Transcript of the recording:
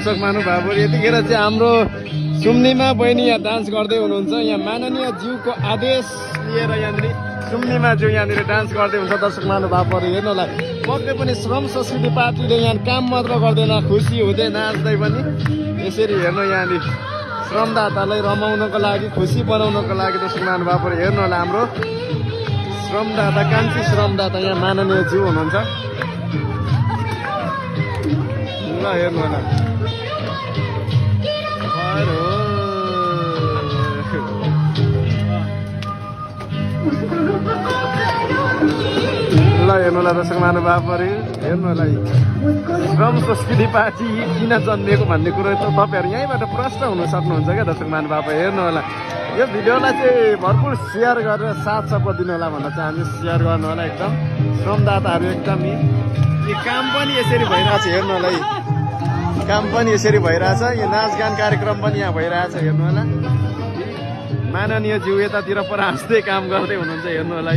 दर्शक महानुभावहरु यतिखेर चाहिँ हाम्रो सुम्निमा बहिनी यहाँ डान्स गर्दै हुनुहुन्छ। यहाँ माननीय ज्यूको आदेश लिएर यहाँनिर सुम्निमा ज्यू यहाँनिर डान्स गर्दै हुन्छ। दर्शक महानुभावहरु हेर्नु होला, पक्कै पनि श्रम संस्कृति पार्टीले यहाँ काम मात्र गर्दैन, खुसी हुँदै नाच्दै पनि यसरी हेर्नु यहाँनिर श्रमदातालाई रमाउनको लागि, खुसी बनाउनको लागि दर्शक महानुभावहरु हेर्नु होला हाम्रो श्रमदाता, कान्छी श्रमदाता यहाँ माननीय ज्यू हुनुहुन्छ। ल हेर्नु होला, ल हेर्नु होला दर्शक महानुभावहरु हेर्नु होला, श्रम संस्कृति पार्टी किन जन्मिएको भन्ने कुरो त तपाईहरु यहीँबाट प्रश्न हुन सक्नुहुन्छ क्या दर्शक महानुभाव। हेर्नु होला, यो भिडियोलाई चाहिँ भरपुर सेयर गरेर साथ सपोर्ट दिनु होला भन्न चाहन्छु। सेयर गर्नु होला एकदम, श्रमदाताहरू एकदम यो काम पनि यसरी भइरहेछ। हेर्नु होला, काम पनि यसरी भइरहेछ, यो नाचगान कार्यक्रम पनि यहाँ भइरहेछ। हेर्नु होला, माननीय ज्यू यतातिर पर हाँस्दै काम गर्दै हुनुहुन्छ। हेर्नु होला,